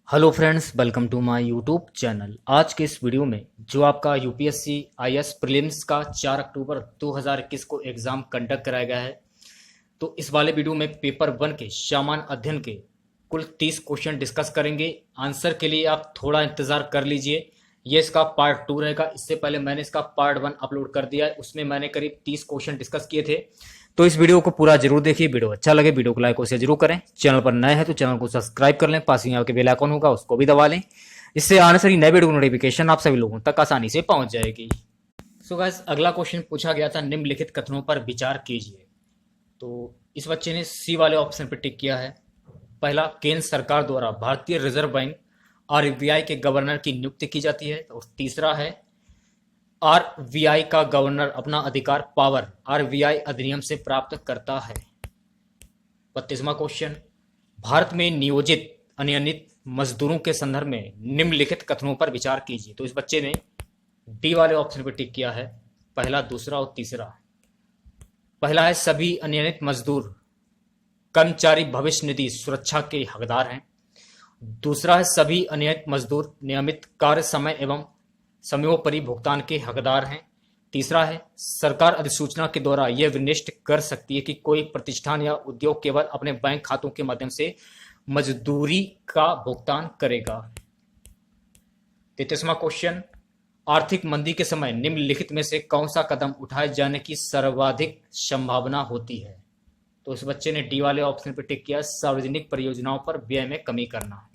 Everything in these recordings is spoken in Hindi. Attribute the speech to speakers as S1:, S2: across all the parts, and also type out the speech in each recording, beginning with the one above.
S1: Hello friends, welcome to my YouTube channel. आज के इस वीडियो में जो आपका यूपीएससी आईएएस प्रीलिम्स का 4 अक्टूबर 2021 को एग्ज़ाम कंडक्ट कराया गया है, तो इस वाले वीडियो में पेपर 1 के सामान्य अध्ययन के कुल 30 क्वेश्चन डिस्कस करेंगे। आंसर के लिए आप थोड़ा इंतज़ार कर लीजिए, ये इसका पार्ट 2 रहेगा। इससे पहले मैंने इसका पार्ट 1 अपलोड कर दिया है, उसमें मैंने करीब 30 क्वेश्चन डिस्कस किए थे। तो इस वीडियो को पूरा जरूर देखिए। वीडियो अच्छा लगे वीडियो को लाइक और शेयर जरूर करें। चैनल पर नए हैं तो चैनल को सब्सक्राइब कर लें, पास ही आपके बेल आइकन होगा उसको भी दबा लें। इससे आने वाली नए वीडियो की नोटिफिकेशन आप सभी लोगों तक आसानी से पहुंच जाएगी। सो गाइस, अगला क्वेश्चन पूछा गया था, निम्नलिखित कथनों पर विचार कीजिए। तो इस बच्चे ने सी वाले ऑप्शन पर टिक किया है। पहला, केंद्र सरकार द्वारा भारतीय रिजर्व बैंक आरबीआई के गवर्नर की नियुक्ति की जाती है। और तीसरा है, आरबीआई का गवर्नर अपना अधिकार पावर आरबीआई अधिनियम से प्राप्त करता है। 32वां क्वेश्चन, भारत में नियोजित अनियमित मजदूरों के संदर्भ में निम्नलिखित कथनों पर विचार कीजिए। तो इस बच्चे ने डी वाले ऑप्शन पर टिक किया है, पहला, दूसरा और तीसरा। पहला है, सभी अनियमित मजदूर कर्मचारी भविष्य निधि सुरक्षा के हकदार हैं। दूसरा है, सभी अनियमित मजदूर नियमित कार्य समय एवं समयोपरि भुगतान के हकदार हैं। तीसरा है, सरकार अधिसूचना के द्वारा यह विनिश्चित कर सकती है कि कोई प्रतिष्ठान या उद्योग केवल अपने बैंक खातों के माध्यम से मजदूरी का भुगतान करेगा। 33वां क्वेश्चन, आर्थिक मंदी के समय निम्नलिखित में से कौन सा कदम उठाए जाने की सर्वाधिक संभावना होती है। तो इस बच्चे ने डी वाले ऑप्शन पर टिक किया, सार्वजनिक परियोजनाओं पर व्यय में कमी करना।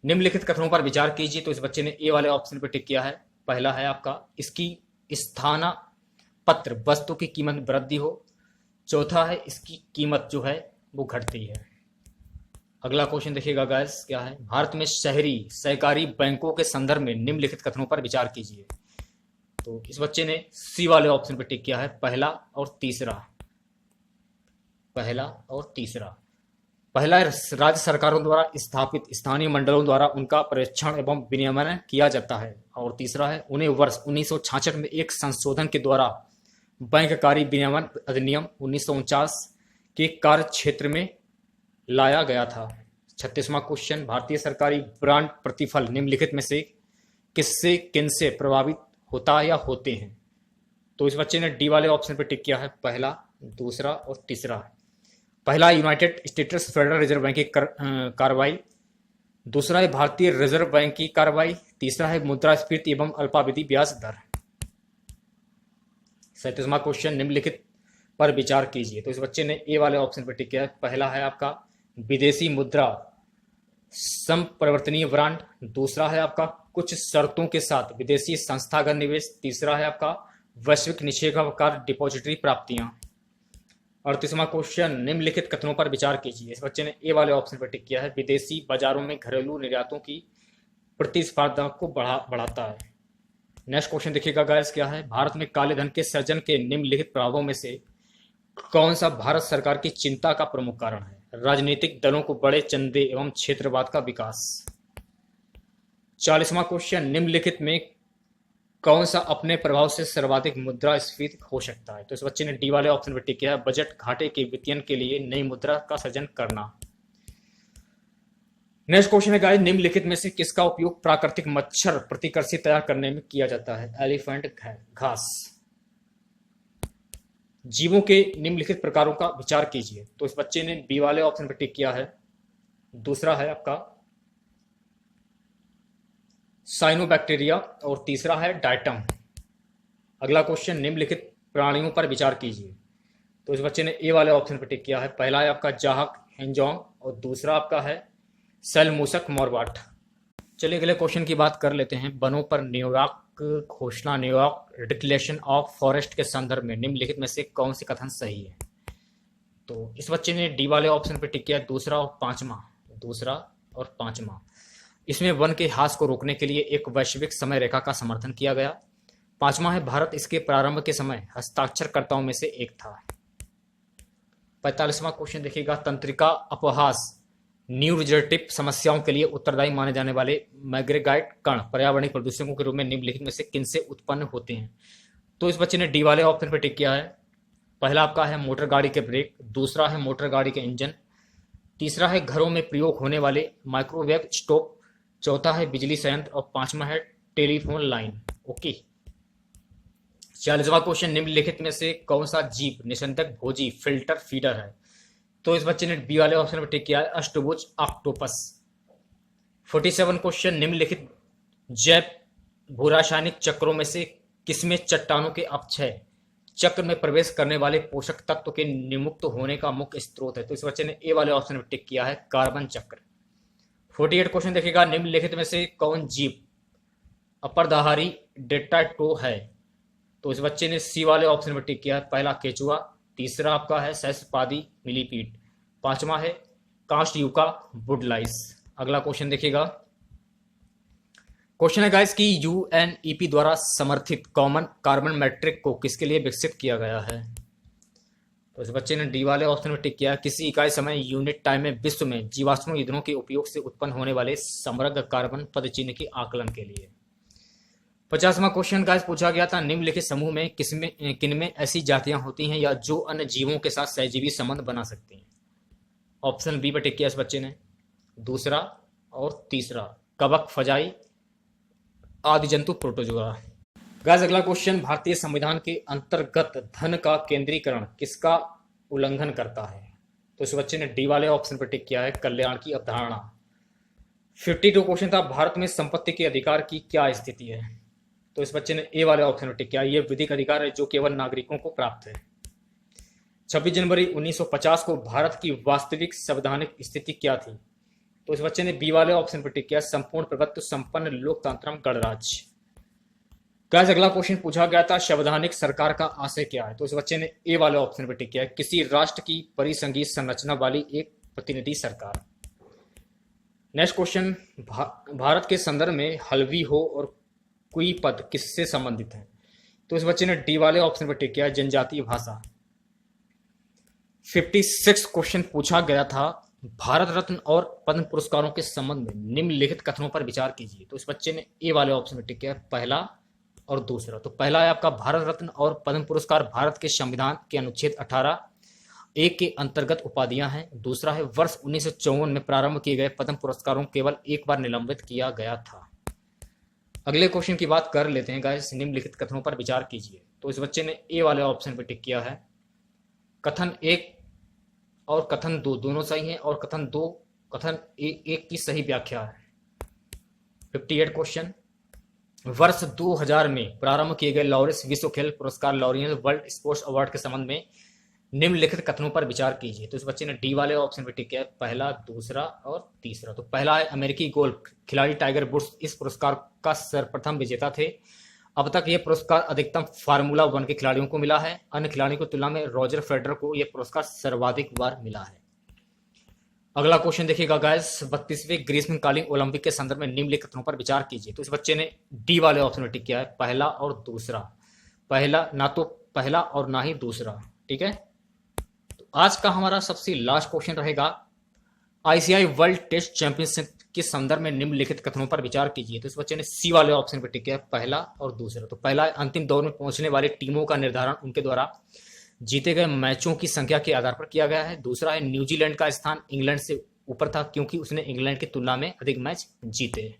S1: निम्नलिखित कथनों पर विचार कीजिए। तो इस बच्चे ने ए वाले ऑप्शन पर टिक किया है। पहला है आपका, इसकी स्थानापन्न वस्तु की कीमत में वृद्धि हो। चौथा है, इसकी कीमत जो है वो घटती है। अगला क्वेश्चन देखिएगा गाइस, क्या है, भारत में शहरी सहकारी बैंकों के संदर्भ में निम्नलिखित कथनों पर विचार कीजिए। तो इस बच्चे ने सी वाले ऑप्शन पर टिक किया है, पहला और तीसरा। पहला और तीसरा। पहला, राज्य सरकारों द्वारा स्थापित स्थानीय मंडलों द्वारा उनका परीक्षण एवं विनियमन किया जाता है। और तीसरा है, उन्हें वर्ष 1966 में एक संशोधन के द्वारा बैंककारी विनियमन अधिनियम 1949 के कार्य क्षेत्र में लाया गया था। 36वां क्वेश्चन, भारतीय सरकारी ब्रांड प्रतिफल निम्नलिखित में से किससे किनसे प्रभावित होता है या होते हैं। तो इस बच्चे ने डी वाले ऑप्शन पर टिक किया है, पहला, दूसरा और तीसरा। पहला, United states federal reserve bank की कार्रवाई। दूसरा है, भारतीय रिजर्व बैंक की कार्रवाई। तीसरा है, मुद्रास्फीति एवं अल्पावधि ब्याज दर। 37वां क्वेश्चन, निम्नलिखित पर विचार कीजिए। तो इस बच्चे ने ए वाले ऑप्शन पर टिक किया है। पहला है आपका, विदेशी मुद्रा संपरिवर्तनीय ब्रांड। दूसरा है आपका, कुछ शर्तों के साथ विदेशी संस्थागत निवेश। तीसरा है आपका, वैश्विक निषेधाधिकार डिपॉजिटरी प्राप्तियां। 38वां क्वेश्चन, निम्नलिखित कथनों पर विचार कीजिए। इस बच्चे ने ए वाले ऑप्शन पर टिक किया है, विदेशी बाजारों में घरेलू निर्यातों की प्रतिस्पर्धा को बढ़ाता है। नेक्स्ट क्वेश्चन देखिएगा गाइस, क्या है, भारत में काले धन के सृजन के निम्नलिखित प्रभावों में से कौन सा भारत सरकार की चिंता का प्रमुख कारण है। राजनीतिक दलों को बड़े चंदे एवं क्षेत्रवाद का विकास। 40वां क्वेश्चन, निम्नलिखित में कौन सा अपने प्रभाव से सर्वाधिक मुद्रास्फीति हो सकता है। तो इस बच्चे ने डी वाले ऑप्शन पर टिक किया है, बजट घाटे के वित्तीयन के लिए नई मुद्रा का सृजन करना। नेक्स्ट क्वेश्चन है गाइस, निम्नलिखित में से किसका उपयोग प्राकृतिक मच्छर प्रतिकर्षी तैयार करने में किया जाता है। एलिफेंट घास। जीवों के निम्नलिखित प्रकारों का विचार कीजिए। तो इस बच्चे ने बी वाले ऑप्शन पर टिक किया है। दूसरा है आपका साइनोबैक्टीरिया और तीसरा है डायटम। अगला क्वेश्चन, निम्नलिखित प्राणियों पर विचार कीजिए। तो इस बच्चे ने ए वाले ऑप्शन पर टिक किया है। पहला है आपका जाहक हेंजोंग और दूसरा आपका है सेलमूसक मोरवाट। चलिए अगले क्वेश्चन की बात कर लेते हैं। वनों पर न्यूयॉर्क घोषणा, न्यूयॉर्क डिक्लेरेशन ऑफ फॉरेस्ट के संदर्भ में निम्नलिखित में से कौन से कथन सही है। तो इस बच्चे ने डी वाले ऑप्शन पर टिक किया, दूसरा और पांचवा। दूसरा और पांचवा। इसमें वन के ह्रास को रोकने के लिए एक वैश्विक समय रेखा का समर्थन किया गया। पांचवा है, भारत इसके प्रारंभ के समय हस्ताक्षरकर्ताओं में से एक था। 45वां क्वेश्चन देखिएगा, तंत्रिका अपहास न्यूरोजेटिव समस्याओं के लिए उत्तरदायी माने जाने वाले मैग्रेगाइट कण पर्यावरणीय प्रदूषकों के रूप में निम्नलिखित में से किनसे उत्पन्न होते हैं। तो इस बच्चे ने डी वाले ऑप्शन पर टिक किया है। पहला आपका है मोटर गाड़ी के ब्रेक। दूसरा है मोटर गाड़ी के इंजन। तीसरा है घरों में प्रयोग होने वाले माइक्रोवेव स्टोव, चौथा है बिजली संयंत्र और पांचवा है टेलीफोन लाइन। ओके, 40वां क्वेश्चन, निम्नलिखित में से कौन सा जीव निषेधक भोजी फिल्टर फीडर है? तो इस बच्चे ने बी वाले ऑप्शन पर टिक किया है, अष्टभुज ऑक्टोपस। 47 क्वेश्चन, निम्नलिखित जैव भूरासायनिक चक्रों में से किसमें चट्टानों के अपक्षय चक्र में प्रवेश करने वाले पोषक तत्व के निमुक्त होने का मुख्य स्रोत है? तो इस बच्चे ने ए वाले ऑप्शन पर टिक किया है, कार्बन चक्र। 48 क्वेश्चन देखिएगा, निम्नलिखित में से कौन जीव अपरदाहारी डेट्राटो है? तो इस बच्चे ने सी वाले ऑप्शन पर टिक किया है, पहला केचुआ, तीसरा आपका है सहस्त्रपादी मिलीपीड, पांचवा है काष्ठयुका वुडलाइस। अगला क्वेश्चन देखिएगा, क्वेश्चन है गाइस कि यूएनईपी द्वारा समर्थित कॉमन कार्बन मैट्रिक को किसके लिए विकसित किया गया है? तो इस बच्चे ने डी वाले ऑप्शन में टिक किया, किसी इकाई समय यूनिट टाइम में विश्व में जीवाश्म ईंधनों के उपयोग से उत्पन्न होने वाले समग्र कार्बन पदचिह्न के आकलन के लिए। 50वां क्वेश्चन गाइस पूछा गया था, निम्नलिखित समूह में किनमें ऐसी जातियां होती हैं या जो अन्य जीवों के साथ सहजीवी संबंध बना सकती हैं? ऑप्शन बी पर टिक किया इस बच्चे ने, दूसरा और तीसरा, कवक, फजाई, आदि जंतु, प्रोटोजोआ। गाइस अगला क्वेश्चन, भारतीय संविधान के अंतर्गत धन का केंद्रीकरण किसका उल्लंघन करता है? तो इस बच्चे ने डी वाले ऑप्शन पर टिक किया है, कल्याण की अवधारणा। 52 क्वेश्चन था, भारत में संपत्ति के अधिकार की क्या स्थिति है? तो इस बच्चे ने ए वाले ऑप्शन पर टिक किया, यह विधिक अधिकार है जो केवल नागरिकों को प्राप्त है। 26 जनवरी 1950 को भारत की वास्तविक संवैधानिक स्थिति क्या थी? तो इस बच्चे ने बी वाले ऑप्शन पर टिक किया, संपूर्ण प्रभुत्व संपन्न लोकतंत्र गणराज्य। गाइस अगला क्वेश्चन पूछा गया था, संवैधानिक सरकार का आशय क्या है? तो इस बच्चे ने ए वाले ऑप्शन पर टिक किया, किसी राष्ट्र की परिसंघीय संरचना वाली एक प्रतिनिधि सरकार। नेक्स्ट क्वेश्चन, भारत के संदर्भ में हल्वी हो और कुई पद किससे संबंधित है? तो इस बच्चे ने डी वाले ऑप्शन पर टिक किया, जनजातीय भाषा। 56 क्वेश्चन पूछा गया था, भारत रत्न और पद्म पुरस्कारों के संबंध में निम्नलिखित कथनों पर विचार कीजिए। तो इस बच्चे ने ए वाले ऑप्शन पर टिक किया, पहला और दूसरा। तो पहला है आपका, भारत रत्न और पद्म पुरस्कार भारत के संविधान के अनुच्छेद 18(1) के अंतर्गत उपाधियां हैं। दूसरा है, वर्ष 1954 में प्रारंभ किए गए पद्म पुरस्कारों केवल एक बार निलंबित किया गया था। अगले क्वेश्चन की बात कर लेते हैं गाइस, निम्नलिखित कथनों पर विचार कीजिए। तो इस बच्चे ने ए वाले ऑप्शन पर टिक किया है, कथन 1 और कथन 2 दोनों सही हैं और कथन 2 कथन 1 की सही व्याख्या है। 58 क्वेश्चन, वर्ष 2000 में प्रारंभ किए गए लॉरेंस विश्व खेल पुरस्कार लॉरियल वर्ल्ड स्पोर्ट्स अवार्ड के संबंध में निम्नलिखित कथनों पर विचार कीजिए। तो इस बच्चे ने डी वाले ऑप्शन पर टिक किया, पहला, दूसरा और तीसरा। तो पहला है, अमेरिकी गोल्फ खिलाड़ी टाइगर वुड्स इस पुरस्कार का सर्वप्रथम विजेता थे। अब तक यह पुरस्कार अधिकतम फार्मूला 1 के खिलाड़ियों को मिला है। अन्य खिलाड़ियों की तुलना में रॉजर फेडरर को यह पुरस्कार सर्वाधिक बार मिला है। अगला क्वेश्चन देखिएगा गाइस, 32वें ग्रीष्मकालीन ओलंपिक के संदर्भ में निम्नलिखित कथनों पर विचार कीजिए। तो इस बच्चे ने डी वाले ऑप्शन में टिक किया है, पहला और दूसरा। पहला ना तो पहला और ना ही दूसरा, ठीक है। तो आज का हमारा सबसे लास्ट क्वेश्चन रहेगा, आईसीआई वर्ल्ड टेस्ट चैंपियनशिप के संदर्भ में निम्नलिखित कथनों पर विचार कीजिए। तो इस बच्चे ने सी वाले ऑप्शन पर टिक किया है, पहला और दूसरा। तो पहला, अंतिम दौर में पहुंचने वाली टीमों का निर्धारण उनके द्वारा जीते गए मैचों की संख्या के आधार पर किया गया है। दूसरा है, न्यूजीलैंड का स्थान इंग्लैंड से ऊपर था क्योंकि उसने इंग्लैंड की तुलना में अधिक मैच जीते।